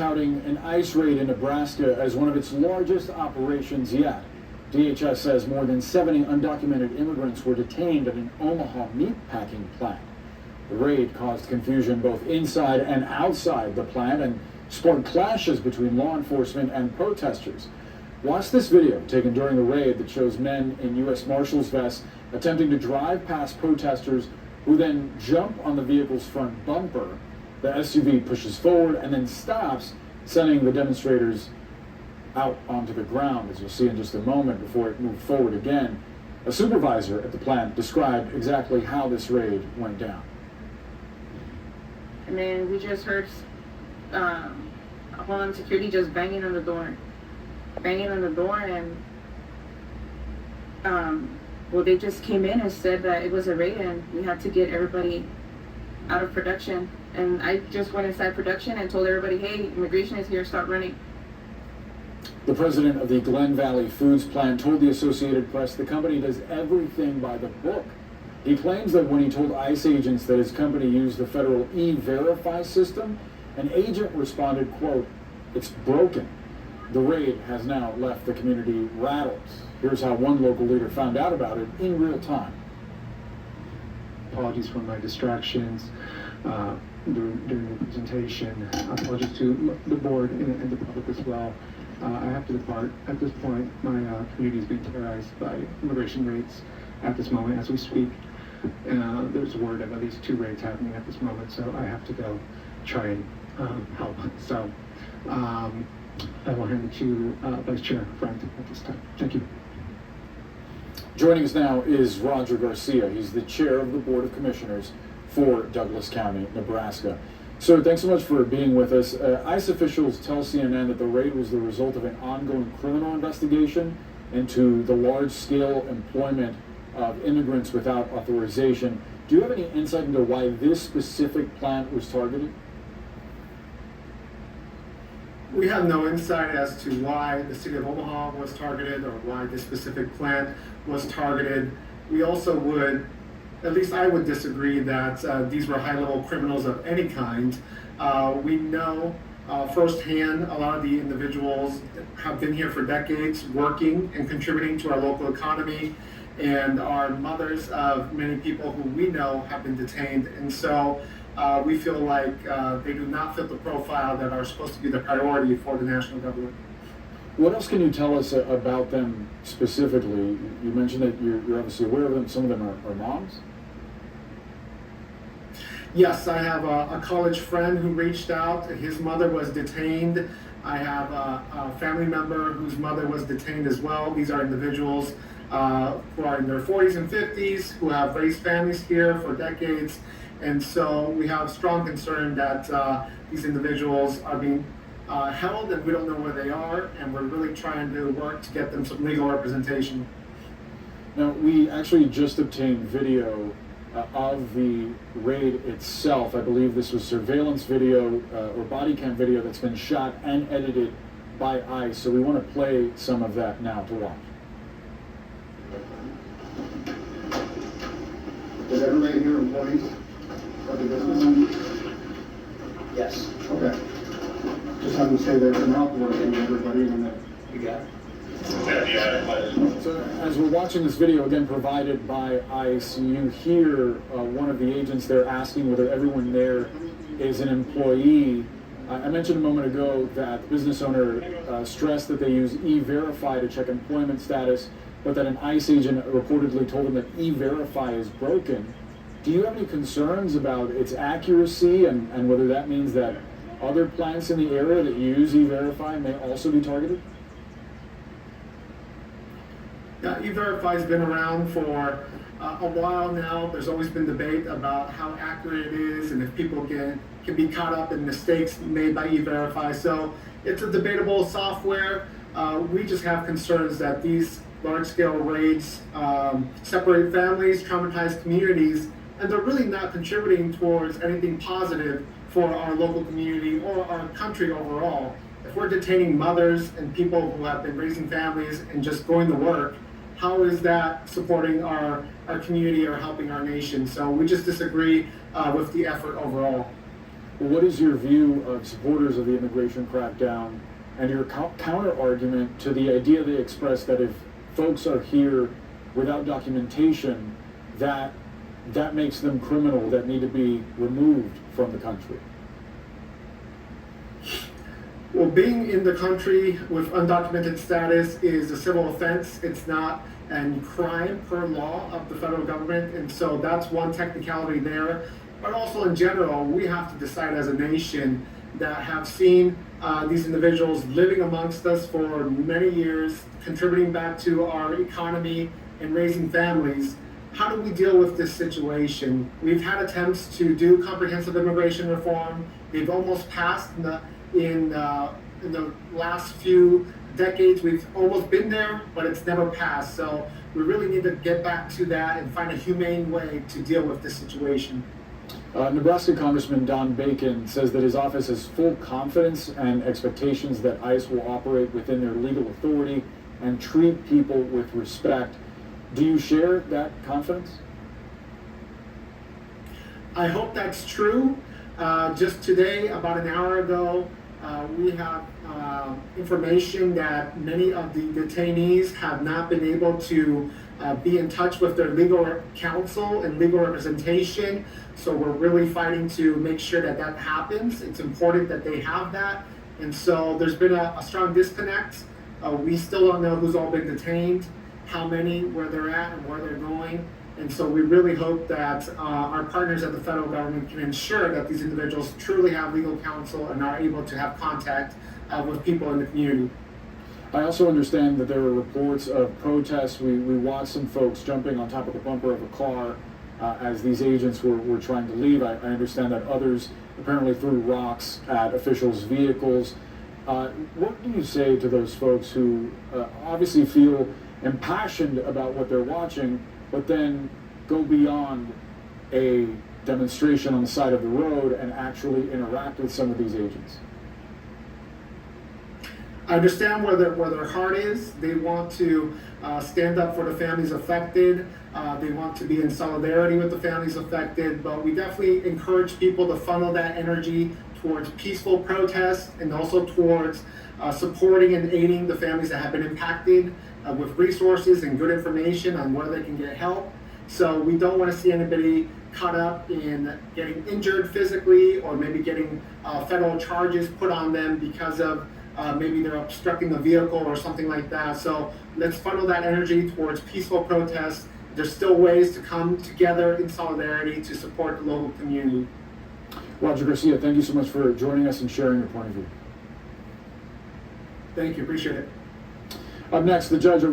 Touting an ICE raid in Nebraska as one of its largest operations yet. DHS says more than 70 undocumented immigrants were detained at an Omaha meatpacking plant. The raid caused confusion both inside and outside the plant and sparked clashes between law enforcement and protesters. Watch this video taken during the raid that shows men in U.S. Marshals vests attempting to drive past protesters who then jump on the vehicle's front bumper. The SUV pushes forward and then stops, sending the demonstrators out onto the ground, as you'll see in just a moment, before it moved forward again. A supervisor at the plant described exactly how this raid went down. And then we just heard Homeland Security just banging on the door, and well, they just came in and said that it was a raid and we had to get everybody out of production. And I just went inside production and told everybody, hey, immigration is here, start running. The president of the Glen Valley Foods plant told the Associated Press the company does everything by the book. He claims that when he told ICE agents that his company used the federal E-Verify system, an agent responded, quote, "It's broken." The raid has now left the community rattled. Here's how one local leader found out about it in real time. Apologies for my distractions during the presentation. Apologies to the board and the public as well. I have to depart. At this point, my community is being terrorized by immigration raids at this moment as we speak. There's word of at least 2 raids happening at this moment, so I have to go try and help. So I will hand it to Vice Chair Friend at this time. Thank you. Joining us now is Roger Garcia. He's the chair of the Board of Commissioners for Douglas County, Nebraska. Sir, thanks so much for being with us. ICE officials tell CNN that the raid was the result of an ongoing criminal investigation into the large-scale employment of immigrants without authorization. Do you have any insight into why this specific plant was targeted? We have no insight as to why the city of Omaha was targeted or why this specific plant was targeted. We also would, at least I would disagree that these were high-level criminals of any kind. We know firsthand a lot of the individuals have been here for decades working and contributing to our local economy and are mothers of many people who we know have been detained. And so we feel like they do not fit the profile that are supposed to be the priority for the national government. What else can you tell us about them specifically? You mentioned that you're obviously aware of them. Some of them are moms? Yes, I have a college friend who reached out. His mother was detained. I have a family member whose mother was detained as well. These are individuals who are in their 40s and 50s, who have raised families here for decades. And so we have strong concern that these individuals are being held and we don't know where they are, and we're really trying to work to get them some legal representation. Now, we actually just obtained video of the raid itself. I believe this was surveillance video or body cam video that's been shot and edited by ICE. So we want to play some of that now to watch. Is everybody here employees of the business? Yes. Okay. Just have them say they're not working, everybody, and that. You got it. So as we're watching this video, again provided by ICE, you hear one of the agents there asking whether everyone there is an employee. I mentioned a moment ago that the business owner stressed that they use E-Verify to check employment status, but that an ICE agent reportedly told him that E-Verify is broken. Do you have any concerns about its accuracy and whether that means that other plants in the area that use E-Verify may also be targeted? Yeah, E-Verify has been around for a while now. There's always been debate about how accurate it is and if people can be caught up in mistakes made by E-Verify. So it's a debatable software. We just have concerns that these large-scale raids separate families, traumatize communities, and they're really not contributing towards anything positive for our local community or our country overall. If we're detaining mothers and people who have been raising families and just going to work, how is that supporting our community or helping our nation? So we just disagree with the effort overall. what is your view of supporters of the immigration crackdown and your counter argument to the idea they express that if folks are here without documentation, that makes them criminal, that need to be removed from the country? Well, being in the country with undocumented status is a civil offense. It's not a crime per law of the federal government, and so that's one technicality there. But also in general, we have to decide as a nation that have seen these individuals living amongst us for many years, contributing back to our economy and raising families. How do we deal with this situation? We've had attempts to do comprehensive immigration reform. They've almost passed in the last few decades. We've almost been there, but it's never passed. So we really need to get back to that and find a humane way to deal with this situation. Nebraska Congressman Don Bacon says that his office has full confidence and expectations that ICE will operate within their legal authority and treat people with respect. Do you share that confidence? I hope that's true. Just today, about an hour ago, we have information that many of the detainees have not been able to be in touch with their legal counsel and legal representation. So we're really fighting to make sure that that happens. It's important that they have that. And so there's been a strong disconnect. We still don't know who's all been detained, how many, where they're at, and where they're going. And so we really hope that our partners at the federal government can ensure that these individuals truly have legal counsel and are able to have contact with people in the community. I also understand that there were reports of protests. We watched some folks jumping on top of the bumper of a car as these agents were trying to leave. I understand that others apparently threw rocks at officials' vehicles. What do you say to those folks who obviously feel impassioned about what they're watching, but then go beyond a demonstration on the side of the road and actually interact with some of these agents? I understand where their heart is. They want to stand up for the families affected. They want to be in solidarity with the families affected, but we definitely encourage people to funnel that energy towards peaceful protests and also towards supporting and aiding the families that have been impacted with resources and good information on where they can get help. So we don't want to see anybody caught up in getting injured physically or maybe getting federal charges put on them because of maybe they're obstructing the vehicle or something like that. So let's funnel that energy towards peaceful protests. There's still ways to come together in solidarity to support the local community. Roger Garcia, thank you so much for joining us and sharing your point of view. Thank you, appreciate it. Up next, the judge